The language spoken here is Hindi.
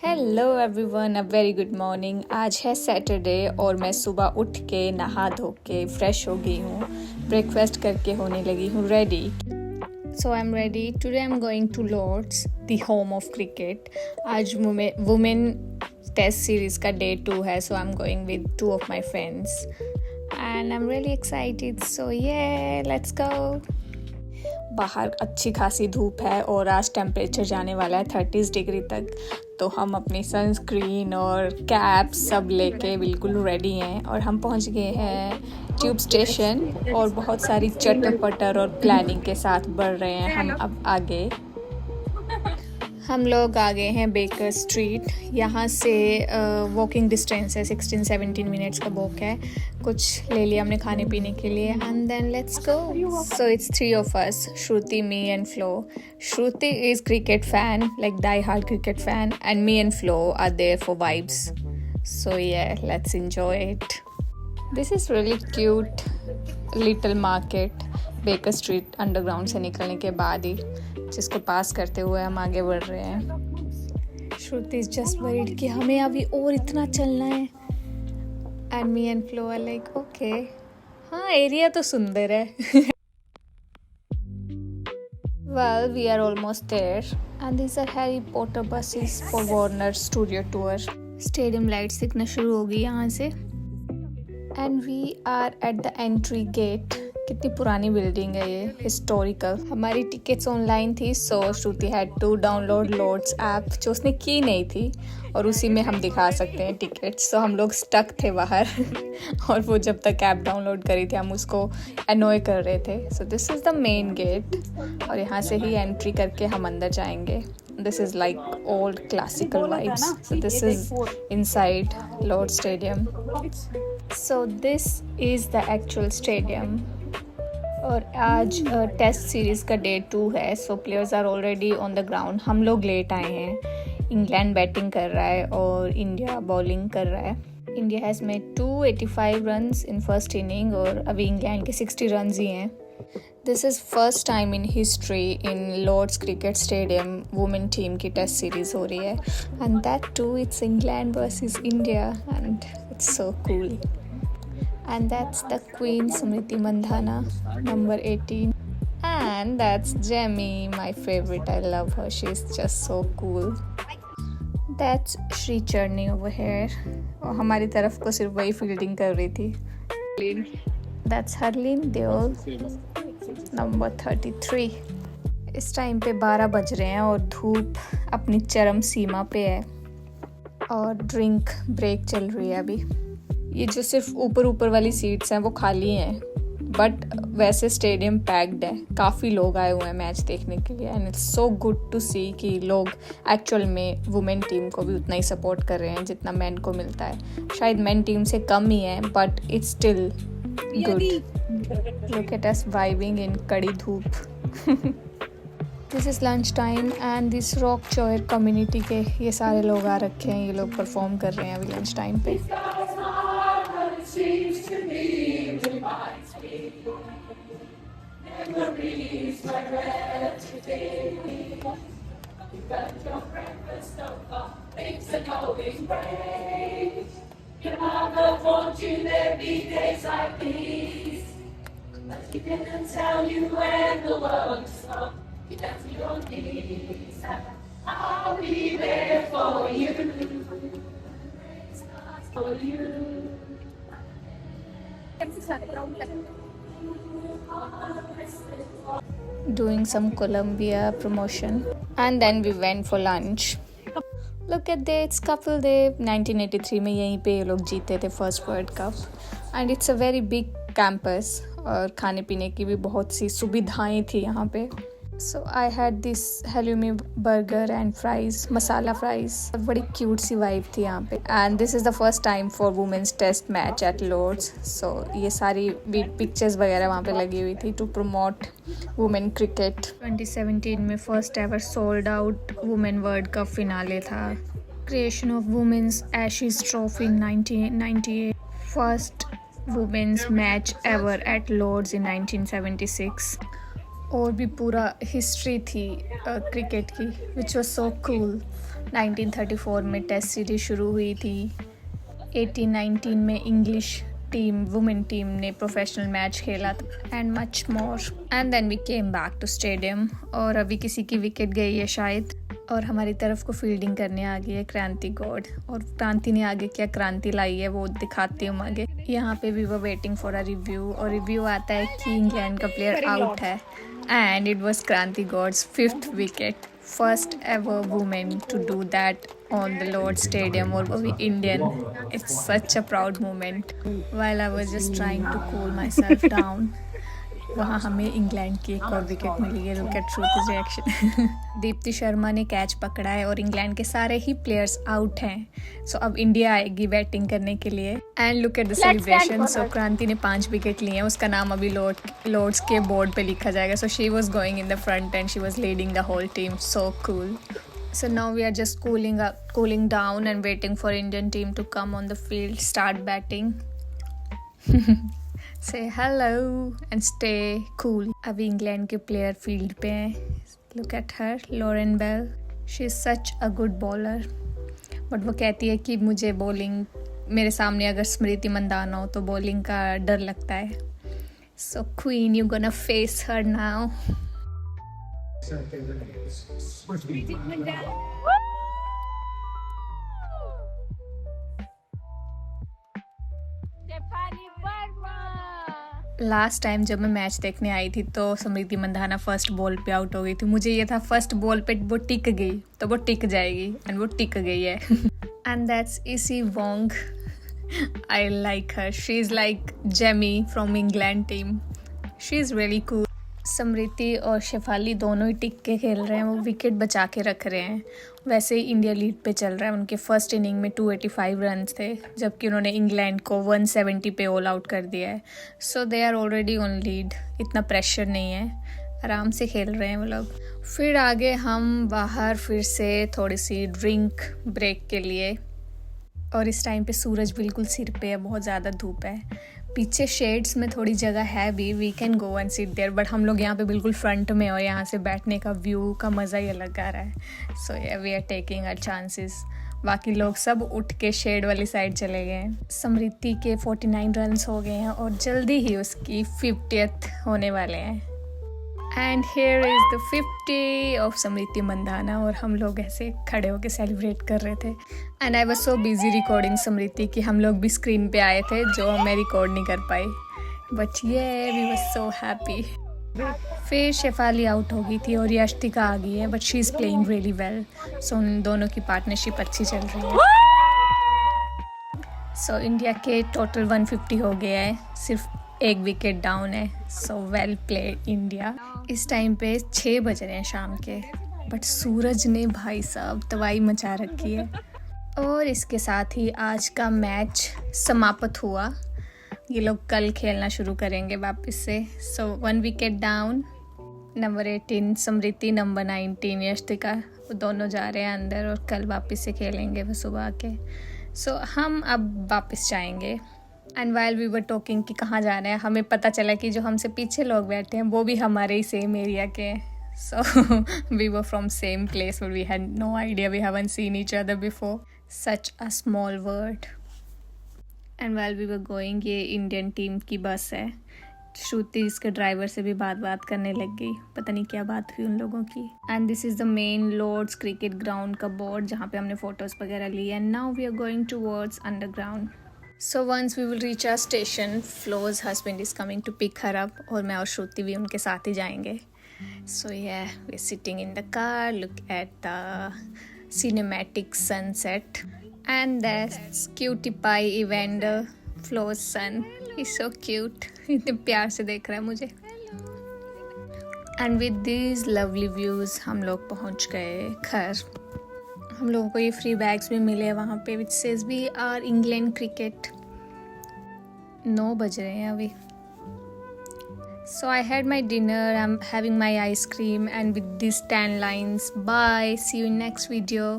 Hello everyone, a very good morning. आज है सैटरडे और मैं सुबह उठ के नहा धो के फ्रेश हो गई हूँ। ब्रेकफास्ट करके होने लगी हूँ ready. So I am ready. Today I am going to Lord's, the home of cricket. आज वुमेन टेस्ट सीरीज़ का डे 2 है, so I am going with 2 of my friends and I am really excited. So ये लेट्स गो। बाहर अच्छी खासी धूप है और आज टेम्परेचर जाने वाला है 30 डिग्री तक, तो हम अपनी सनस्क्रीन और कैप सब लेके बिल्कुल रेडी हैं और हम पहुंच गए हैं ट्यूब स्टेशन और बहुत सारी चटर पटर और प्लानिंग के साथ बढ़ रहे हैं हम अब आगे। हम लोग आ गए हैं बेकर स्ट्रीट। यहाँ से वॉकिंग डिस्टेंस है, 16-17 मिनट्स का वॉक है। कुछ ले लिया हमने खाने पीने के लिए and then let's go. So it's 3 of us, Shruti, me and Flo. Shruti is cricket fan, like die-hard cricket fan, and me and Flo are there for vibes. So yeah, let's enjoy it. This is really cute little market, baker street underground से निकलने के बाद ही, जिसको पास करते हुए हम आगे बढ़ रहे हैं। श्रुति इज जस्ट वरीड कि हमें अभी और इतना चलना है and me and Flo are like okay, हाँ एरिया तो सुंदर है। Well, we are almost there and these are Harry Potter buses for Warner Studio Tour. Stadium lights दिखना शुरू हो गई यहाँ से and we are at the entry gate. कितनी पुरानी बिल्डिंग है ये, हिस्टोरिकल। हमारी टिकट्स ऑनलाइन थी, so Shruti had to download Lord's app, जो उसने की नहीं थी, और उसी में हम दिखा सकते हैं टिकट्स। तो हम लोग स्टक थे बाहर और वो जब तक ऐप डाउनलोड करी थी हम उसको अनॉय कर रहे थे। So this is the main gate और यहाँ से ही एंट्री करके हम अंदर जाएंगे। This is like old classical vibes. So this is inside Lord Stadium. So this is the actual stadium. और आज टेस्ट सीरीज़ का डे 2 है, so players are already on the ground. हम लोग लेट आए हैं। इंग्लैंड बैटिंग कर रहा है और इंडिया बॉलिंग कर रहा है। India has made 285 runs in first inning और अभी इंग्लैंड के 60 रन्स ही हैं। This is first time in history in Lord's Cricket Stadium women team की टेस्ट सीरीज़ हो रही है and that too it's England versus India and it's so cool. And that's the Queen Smriti Mandhana, number 18. And that's Jamie, my favorite. I love her. She's just so cool. That's Shri Charni over here. और हमारी तरफ को सिर्फ वही फील्डिंग कर रही थी। That's Harleen Deol, number 33. इस टाइम पे 12 बज रहे हैं और धूप अपनी चरम सीमा पे है और ड्रिंक ब्रेक चल रही है अभी। ये जो सिर्फ ऊपर वाली सीट्स हैं वो खाली हैं, बट वैसे स्टेडियम पैक्ड है। काफ़ी लोग आए हुए हैं मैच देखने के लिए and it's so good to see कि लोग एक्चुअल में वुमेन टीम को भी उतना ही सपोर्ट कर रहे हैं जितना मेन को मिलता है। शायद मेन टीम से कम ही है, but it's still good. Look at us vibing in कड़ी धूप। This is lunch time and this rock choir community के ये सारे लोग आ रखे हैं। ये लोग परफॉर्म कर रहे हैं अभी लंच टाइम पे। Seems to me, reminds me, memories I read today. You got your breakfast over, things are going great. You never want you there be days like these. But he didn't tell you when the world is up, you left your knees. I'll be there for you, for you. Doing some Columbia promotion and then we went for lunch. Look at this couple day, 1983 में यहीं पे ये लोग जीते थे first world cup and it's a very big campus और खाने पीने की भी बहुत सी सुविधाएं थी यहाँ पे। So I had this halloumi burger and fries, masala fries. बड़ी क्यूट सी वाइब थी यहाँ पे and this is the first time for women's test match at Lord's. So ये सारी पिक्चर्स वगैरह वहाँ पे लगी हुई थी टू प्रमोट वुमेन क्रिकेट। 2017 में first ever sold out women world cup finale था। Creation of women's Ashes trophy in 1998, first women's match ever at Lord's in 1976। और भी पूरा हिस्ट्री थी क्रिकेट की, विच वॉज सो कूल। 1934 में टेस्ट सीरीज शुरू हुई थी। 1819 में इंग्लिश टीम वुमेन टीम ने प्रोफेशनल मैच खेला था and much more. And then we came back to stadium. और अभी किसी की विकेट गई है शायद, और हमारी तरफ को फील्डिंग करने आ गई है क्रांति गौड़। और क्रांति ने आगे क्या क्रांति लाई है वो दिखाती हूँ आगे। यहाँ पे we were waiting for a review, और रिव्यू आता है कि इंग्लैंड का प्लेयर आउट है and it was Kranti Goud's 5th wicket. First ever women to do that on the Lord's Stadium, और वो भी Indian. It's such a proud moment. While I was just trying to cool myself down, वहाँ हमें इंग्लैंड की एक और विकेट मिली है। Look at Shruति's reaction. Deepti Sharma ने कैच पकड़ा है और इंग्लैंड के सारे ही प्लेयर्स आउट हैं। सो अब इंडिया आएगी बैटिंग करने के लिए। And look at the celebration. So Kranti ने 5 विकेट लिए हैं, उसका नाम अभी लॉर्ड्स के बोर्ड पे लिखा जाएगा। So she was going in the front and she was leading the whole team. So cool. So now we are just cooling down and waiting for Indian team to come on the field, start batting. Say hello and stay cool. अभी इंग्लैंड के प्लेयर फील्ड पे हैं. Look at her, Lauren Bell. She is such a good bowler. But वो कहती है कि मुझे बॉलिंग, मेरे सामने अगर स्मृति मंदाना हो तो बॉलिंग का डर लगता है. So Queen, you gonna face her now. Last time जब मैं मैच देखने आई थी तो स्मृति मंदाना फर्स्ट बॉल पे आउट हो गई थी। मुझे ये था फर्स्ट बॉल पे वो टिक गई तो वो टिक जाएगी, एंड वो टिक गई है। And that's Issy Wong. I like her. She is like Jamie from England team. She is really cool. Smriti और शेफाली दोनों ही टिक के खेल रहे हैं, वो विकेट बचा के रख रहे हैं. वैसे ही इंडिया लीड पे चल रहा है. उनके फर्स्ट इनिंग में 285 रन थे, जबकि उन्होंने इंग्लैंड को 170 पे ऑल आउट कर दिया है. So they are already on lead. इतना प्रेशर नहीं है, आराम से खेल रहे हैं वो लोग. फिर आगे हम बाहर फिर से थोड़ी सी ड्रिंक ब्रेक के लिए. और इस टाइम पे सूरज बिल्कुल सिर पे है, बहुत ज़्यादा धूप है. पीछे शेड्स में थोड़ी जगह है भी, we can go and sit there, but हम लोग यहाँ पे बिल्कुल फ्रंट में और यहाँ से बैठने का व्यू का मज़ा ही अलग आ रहा है. So we are taking our chances. बाकी लोग सब उठ के शेड वाली साइड चले गए हैं. समृति के 49 रन्स हो गए हैं और जल्दी ही उसकी 50th होने वाले हैं. And here is the 50 of Smriti Mandhana. और हम लोग ऐसे खड़े होकर सेलिब्रेट कर रहे थे. And I was so busy recording Smriti कि हम लोग भी स्क्रीन पे आए थे जो मैं रिकॉर्ड नहीं कर पाई. बट ये वी वॉज सो हैप्पी. फिर शेफाली आउट हो गई थी और यष्टिका आ गई है, but she is playing really well. So उन दोनों की पार्टनरशिप अच्छी चल रही है. सो इंडिया के टोटल 150 हो गया है, सिर्फ एक विकेट डाउन है. So well played India. इस टाइम पे 6 बज रहे हैं शाम के, बट सूरज ने भाई साहब तबाही मचा रखी है. और इसके साथ ही आज का मैच समाप्त हुआ. ये लोग कल खेलना शुरू करेंगे वापस से. सो 1 विकेट डाउन. नंबर 18 समृति, नंबर 19 यष्टिका, वो दोनों जा रहे हैं अंदर और कल वापस से खेलेंगे वो सुबह के. सो हम अब वापस जाएंगे. And while we were talking कि कहाँ जा रहे हैं, हमें पता चला कि जो हमसे पीछे लोग बैठे हैं वो भी हमारे ही सेम एरिया के हैं. So we were from same place but we had no idea, we haven't seen each other before. Such a small world. And while we were going, ये इंडियन टीम की बस है. श्रुति इसके ड्राइवर से भी बात करने लग गई, पता नहीं क्या बात हुई उन लोगों की. And this is the main Lord's cricket ground का बोर्ड जहाँ पे हमने फ़ोटोज़ वगैरह ली. And now we are going towards underground. So once we will reach our station, Flo's husband is coming to pick her up और मैं और श्रुति भी उनके साथ ही जाएंगे. So yeah, we're sitting in the car, look at the cinematic sunset. And that's Cutie Pie Evander, Flo's son. He's so cute. इतने प्यार से देख रहा है मुझे. And with these lovely views हम लोग पहुँच गए घर. हम लोगों को ये फ्री बैग्स भी मिले वहाँ पे which says we are England cricket. 9 बज रहे हैं अभी. So I had my dinner, I am having my ice cream and with this 10 lines. Bye, see you in next video.